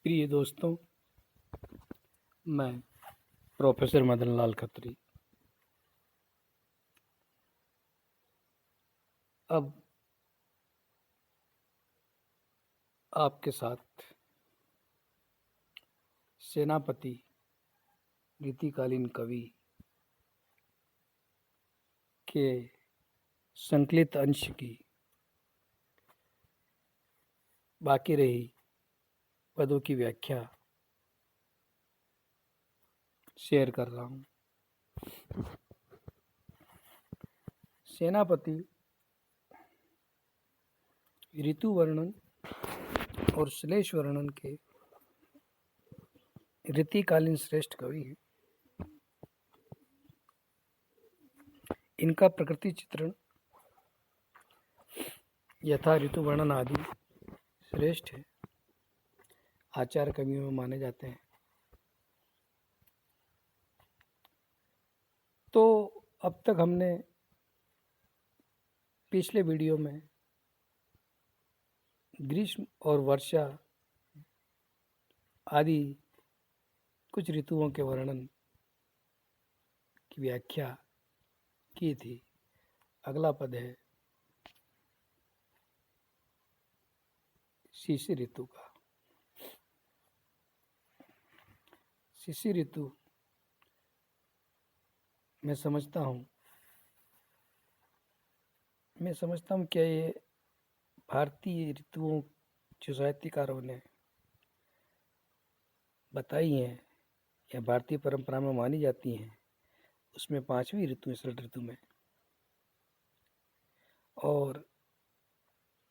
प्रिय दोस्तों, मैं प्रोफेसर मदन लाल खत्री अब आपके साथ सेनापति रीतिकालीन कवि के संकलित अंश की बाकी रही पदों की व्याख्या शेयर कर रहा हूँ। सेनापति ऋतु वर्णन और श्लेष वर्णन के रीतिकालीन श्रेष्ठ कवि हैं। इनका प्रकृति चित्रण यथा ऋतु वर्णन आदि श्रेष्ठ है, आचार्य कवियों में माने जाते हैं। तो अब तक हमने पिछले वीडियो में ग्रीष्म और वर्षा आदि कुछ ऋतुओं के वर्णन की व्याख्या की थी। अगला पद है शिशिर ऋतु का। शिशिर ऋतु मैं समझता हूँ क्या ये भारतीय ऋतुओं जो साहित्यकारों ने बताई हैं या भारतीय परंपरा में मानी जाती हैं, उसमें 5वीं ऋतु है शरद ऋतु में, और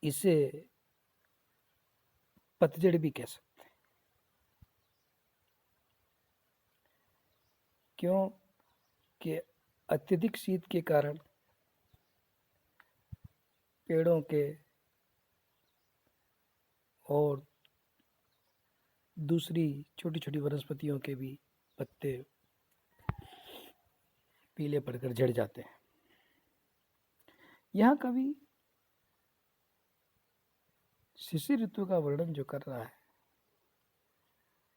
इसे पतझड़ भी कह सकते हैं। क्यों कि अत्यधिक शीत के कारण पेड़ों के और दूसरी छोटी छोटी वनस्पतियों के भी पत्ते पीले पड़कर झड़ जाते हैं। यहाँ कवि शिशिर ऋतु का वर्णन जो कर रहा है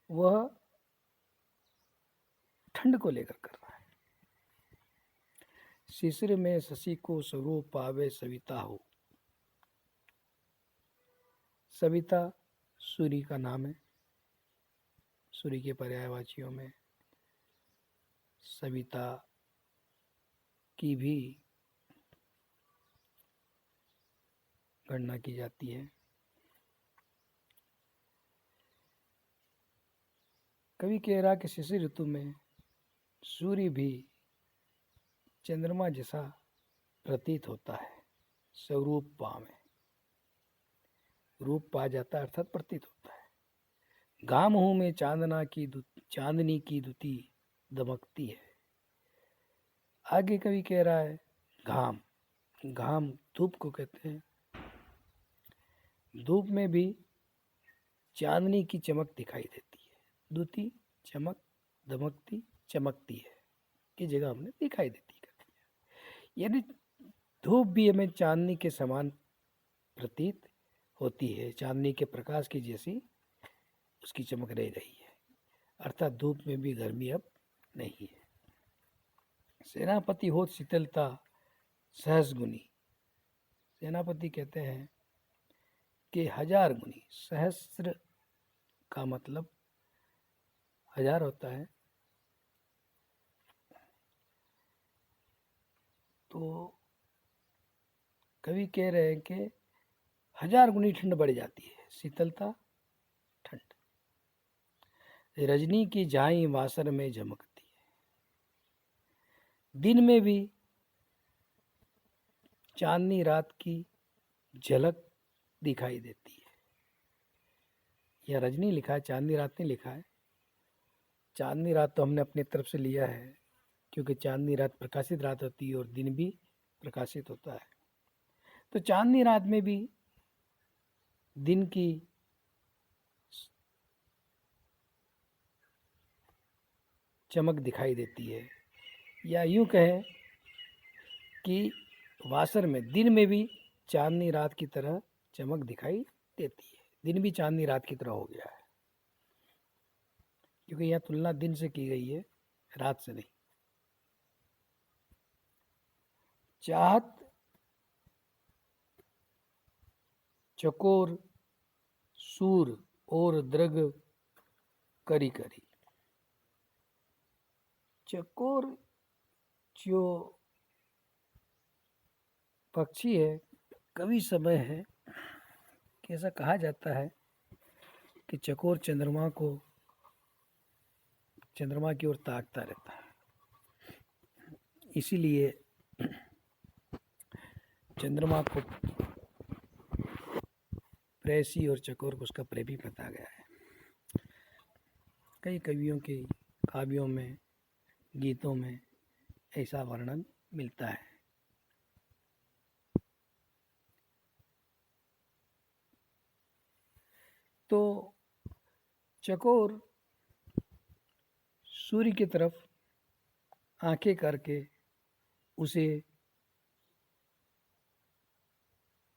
वह ठंड को लेकर कर रहा है। शिशिर में शशि को स्वरूप पावे सविता हो। सविता सूर्य का नाम है। सूर्य के पर्यायवाचियों में सविता की भी गणना की जाती है। कवि कह रहा कि शिशिर ऋतु में सूर्य भी चंद्रमा जैसा प्रतीत होता है। स्वरूप पावे, रूप पा जाता है अर्थात प्रतीत होता है। घाम हूँ में चांदनी की दुती दमकती है। आगे कवि कह रहा है घाम घाम धूप को कहते हैं। धूप में भी चांदनी की चमक दिखाई देती है। दुती चमक, दमकती, चमकती है की जगह हमने दिखाई देती कर दिया। यानी धूप भी हमें चांदनी के समान प्रतीत होती है। चांदनी के प्रकाश की जैसी उसकी चमक रह रही है, अर्थात धूप में भी गर्मी अब नहीं है। सेनापति होत शीतलता सहस गुनी। सेनापति कहते हैं कि 1000 गुनी, सहस्र का मतलब 1000 होता है। तो कवि कह रहे हैं कि 1000 गुनी ठंड बढ़ जाती है। शीतलता, ठंड। रजनी की झाई वासर में झमकती है। दिन में भी चांदनी रात की झलक दिखाई देती है। यह रजनी लिखा है, चांदनी रात नहीं लिखा है। चांदनी रात तो हमने अपनी तरफ से लिया है क्योंकि चांदनी रात प्रकाशित रात होती है और दिन भी प्रकाशित होता है। तो चांदनी रात में भी दिन की चमक दिखाई देती है, या यूं कहें कि वासर में दिन में भी चांदनी रात की तरह चमक दिखाई देती है। दिन भी चांदनी रात की तरह हो गया है। क्योंकि यहाँ तुलना दिन से की गई है, रात से नहीं। चाहत चकोर सूर और दृग करी करी। चकोर जो पक्षी है, कभी समय है कि ऐसा कहा जाता है कि चकोर चंद्रमा की ओर ताकता रहता है, इसीलिए चंद्रमा को प्रेसी और चकोर को उसका प्रेमी बताया गया है। कई कवियों के काव्यों में, गीतों में ऐसा वर्णन मिलता है। तो चकोर सूर्य की तरफ आंखें करके उसे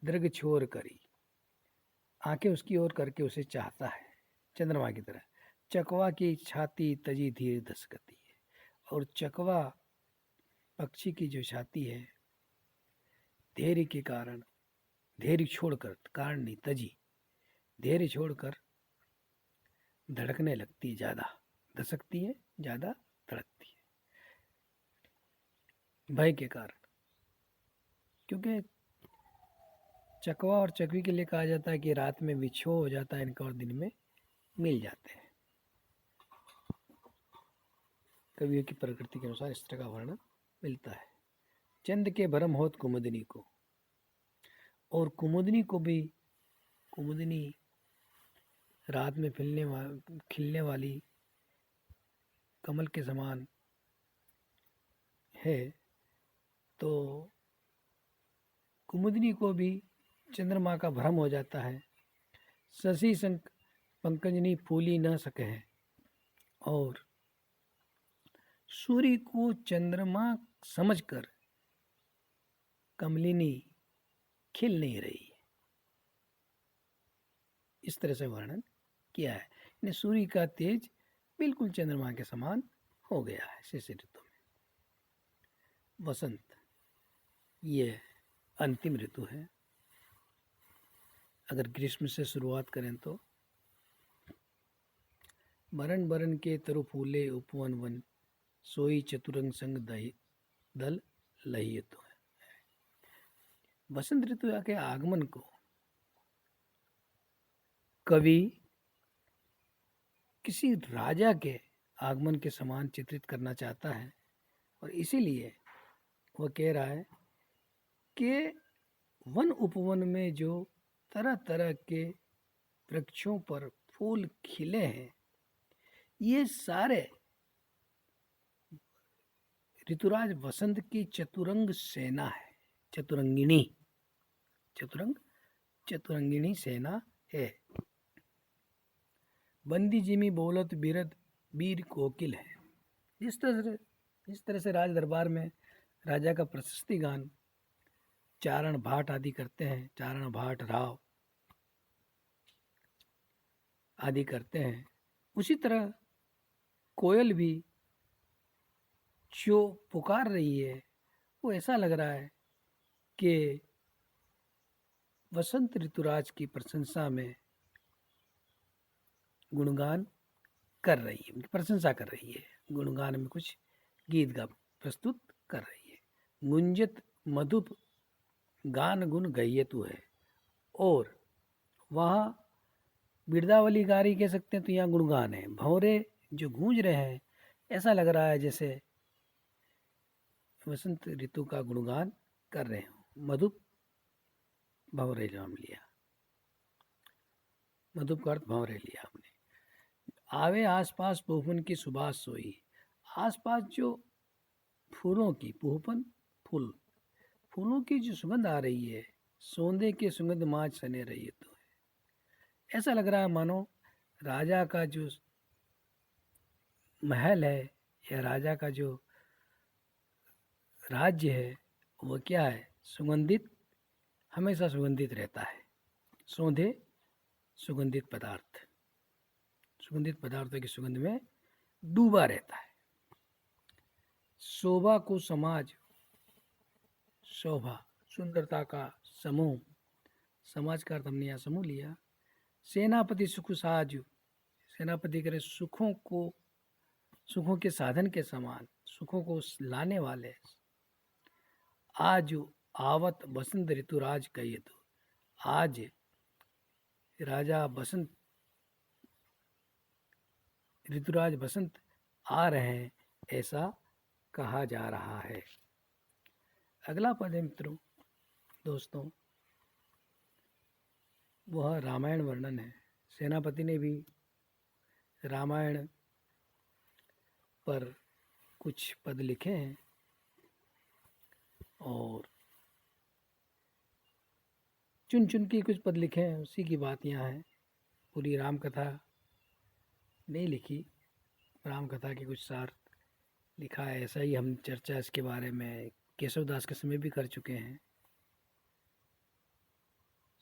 दृग छोर करी, आंखें उसकी ओर करके उसे चाहता है चंद्रमा की तरह। चकवा की छाती तजी धीर दसकती है, और चकवा पक्षी की जो छाती है, धैर्य के कारण, धैर्य छोड़कर, कारण नहीं, तजी, धैर्य छोड़कर धड़कने लगती है, ज़्यादा दसकती है, ज़्यादा धड़कती है, भय के कारण। क्योंकि चकवा और चकवी के लिए कहा जाता है कि रात में विछोह हो जाता है इनका और दिन में मिल जाते हैं। कवियों की प्रकृति के अनुसार इस तरह का वर्णन मिलता है। चंद के भरम होत कुमुदिनी को, और कुमुदिनी को भी, कुमुदिनी रात में खिलने वाली कमल के समान है, तो कुमुदिनी को भी चंद्रमा का भ्रम हो जाता है। शशि पंकजनी फूली न सके है, और सूर्य को चंद्रमा समझकर कमलिनी खिल नहीं रही है। इस तरह से वर्णन किया है। यानी सूर्य का तेज बिल्कुल चंद्रमा के समान हो गया है शिशिर ऋतु में। वसंत ये अंतिम ऋतु है। अगर ग्रीष्म से शुरुआत करें तो बरन बरन के तरु फूले उपवन वन, सोई चतुरंग संग दल लही तो है। वसंत ऋतु के आगमन को कवि किसी राजा के आगमन के समान चित्रित करना चाहता है, और इसीलिए वह कह रहा है कि वन उपवन में जो तरह तरह के वृक्षों पर फूल खिले हैं, ये सारे ऋतुराज वसंत की चतुरंग सेना है। चतुरंगिणी सेना है। बंदी जिमी बोलत बिरद बीर कोकिल है। इस तरह से राज दरबार में राजा का प्रशस्ति गान चारण भाट आदि करते हैं, चारण भाट राव आदि करते हैं। उसी तरह कोयल भी जो पुकार रही है, वो ऐसा लग रहा है कि वसंत ऋतुराज की प्रशंसा में गुणगान कर रही है, प्रशंसा कर रही है, गुणगान में कुछ गीत गा प्रस्तुत कर रही है। गुंजत मधुप गान गुण गयतु है, और वहाँ बिरदावली गारी कह सकते हैं, तो यहाँ गुणगान है। भंवरे जो गूंज रहे हैं, ऐसा लग रहा है जैसे वसंत ऋतु का गुणगान कर रहे हो। मधुप भंवरे नाम लिया, मधुप का अर्थ भंवरे लिया हमने। आवे आसपास बहुपन की सुबास सोई, आसपास जो फूलों की बहुपन, फूलों की जो सुगंध आ रही है, सौंदे के सुगंध माज सने रही है, तो है। ऐसा लग रहा है मानो राजा का जो महल है या राजा का जो राज्य है, वो क्या है, सुगंधित, हमेशा सुगंधित रहता है। सौंधे सुगंधित पदार्थ, सुगंधित पदार्थों की सुगंध में डूबा रहता है। शोभा को समाज, शोभा सुंदरता का समूह, समाज का अर्थ हमने यहाँ समूह लिया। सेनापति सुख साजु, सेनापति करे सुखों को, सुखों के साधन के समान, सुखों को लाने वाले। आज आवत बसंत ऋतुराज कहिए तो, आज राजा बसंत, ऋतुराज बसंत आ रहे हैं ऐसा कहा जा रहा है। अगला पद है मित्रों, दोस्तों, वह रामायण वर्णन है। सेनापति ने भी रामायण पर कुछ पद लिखे हैं और चुन चुन के कुछ पद लिखे हैं, उसी की बात यहाँ है। पूरी राम कथा नहीं लिखी, राम कथा के कुछ सार लिखा है। ऐसा ही हम चर्चा इसके बारे में केशवदास के समय भी कर चुके हैं।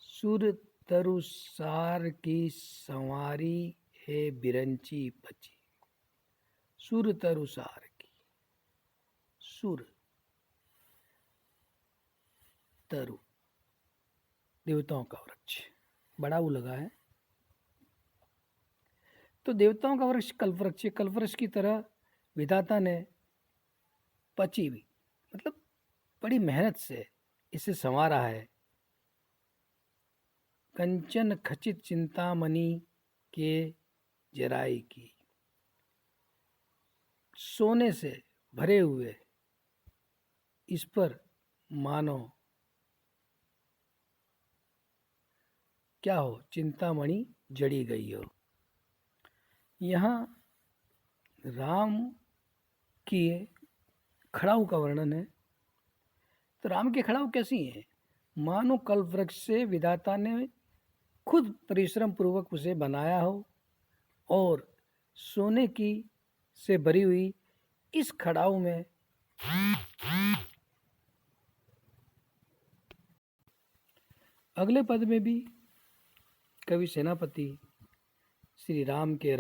सुर तरु सार की संवारी है बिरंची बची, सुर तरु सार की, सुर तरु देवताओं का वृक्ष, बड़ा वो लगा है तो देवताओं का वृक्ष कल्पवृक्ष, कल्पवृक्ष की तरह विधाता ने पची भी, मतलब बड़ी मेहनत से इसे संवारा है। कंचन खचित चिंतामणि के जराई की, सोने से भरे हुए इस पर मानो क्या हो, चिंतामणि जड़ी गई हो। यहाँ राम की खड़ाऊ का वर्णन है। तो राम के खड़ाऊ कैसी है? मानो कल्प वृक्ष से विधाता ने खुद परिश्रम पूर्वक उसे बनाया हो और सोने की से भरी हुई इस खड़ाऊ में अगले पद में भी कवि सेनापति श्री राम के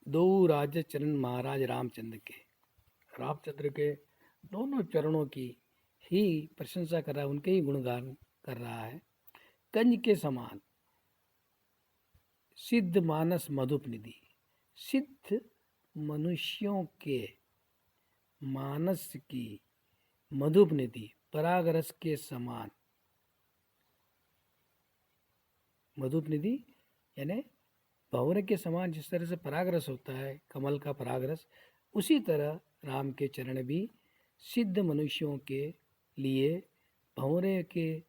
दो राज्य चरण महाराज रामचंद्र के दोनों चरणों की ही प्रशंसा कर रहा है, उनके ही गुणगान कर रहा है। कंज के समान सिद्ध मानस मधुप निधि, सिद्ध मनुष्यों के मानस की मधुप निधि, पराग रस के समान। मधुप निधि यानी भंवरे के समान, जिस तरह से पराग रस होता है, कमल का पराग रस, उसी तरह राम के चरण भी सिद्ध मनुष्यों के लिए भंवरे के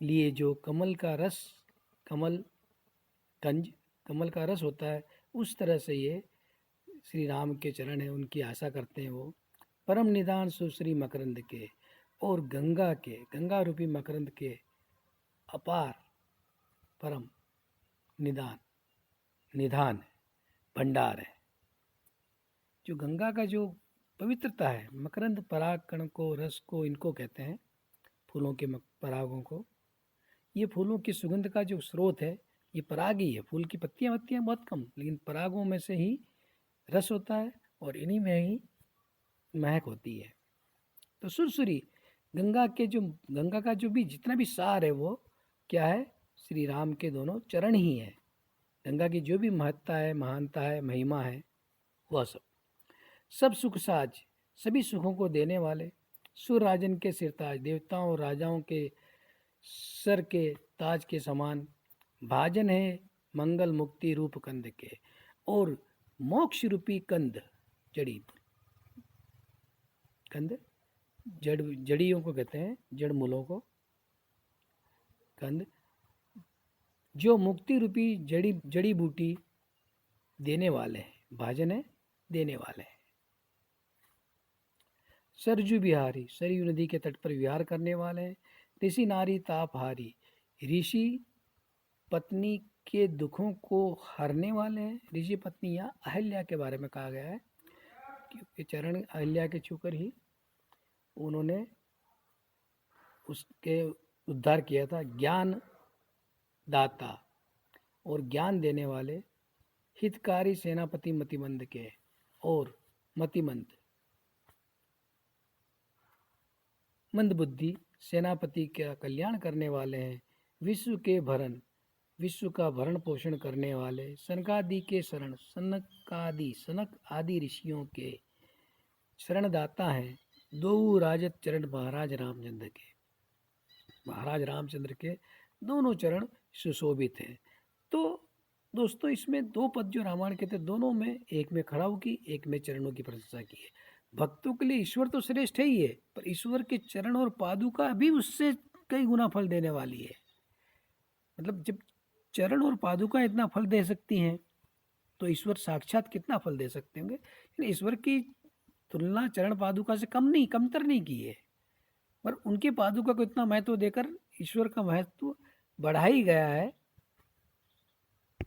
लिए जो कमल का रस, कमल का रस होता है, उस तरह से ये श्री राम के चरण है, उनकी आशा करते हैं वो। परम निदान सुश्री मकरंद के, और गंगा रूपी मकरंद के अपार परम निधान भंडार है। जो गंगा का जो पवित्रता है, मकरंद पराग कण को, रस को, इनको कहते हैं फूलों के परागों को। ये फूलों की सुगंध का जो स्रोत है ये पराग ही है। फूल की पत्तियां बहुत कम, लेकिन परागों में से ही रस होता है और इन्हीं में ही महक होती है। तो सुरसुरी गंगा का जो भी जितना भी सार है वो क्या है? श्री राम के दोनों चरण ही है। गंगा की जो भी महत्ता है, महानता है, महिमा है, वह सब सुख साज, सभी सुखों को देने वाले, सुरराजन के सिरताज, देवताओं और राजाओं के सर के ताज के समान, भाजन है मंगल मुक्ति रूप कंद के, और मोक्ष रूपी कंद, जड़ियों को कहते हैं, जड़ मूलों को कंद, जो मुक्ति रूपी जड़ी बूटी देने वाले हैं, भाजन है देने वाले हैं। सरजू बिहारी, सरयू नदी के तट पर विहार करने वाले हैं। ऋषि नारी तापहारी, ऋषि पत्नी के दुखों को हरने वाले हैं। ऋषि पत्नी या अहल्या के बारे में कहा गया है, क्योंकि चरण अहल्या के छूकर ही उन्होंने उसके उद्धार किया था। ज्ञान दाता, और ज्ञान देने वाले, हितकारी सेनापति मतिमंद के, और मतिमंद मंदबुद्धि सेनापति का कल्याण करने वाले हैं। विश्व के भरण, विश्व का भरण पोषण करने वाले, सनकादि के शरण, सनक आदि ऋषियों के शरणदाता हैं। दो राजत चरण महाराज रामचंद्र के, महाराज रामचंद्र के दोनों चरण सुशोभित हैं। तो दोस्तों इसमें दो पद जो रामायण के थे, दोनों में, एक में खड़ाऊ की, एक में चरणों की प्रशंसा की है। भक्तों के लिए ईश्वर तो श्रेष्ठ है ही है, पर ईश्वर के चरण और पादुका भी उससे कई गुना फल देने वाली है। मतलब जब चरण और पादुका इतना फल दे सकती हैं तो ईश्वर साक्षात कितना फल दे सकते होंगे। ईश्वर की तुलना चरण पादुका से कमतर नहीं की है, पर उनके पादुका को इतना महत्व देकर ईश्वर का महत्व बढ़ा ही गया है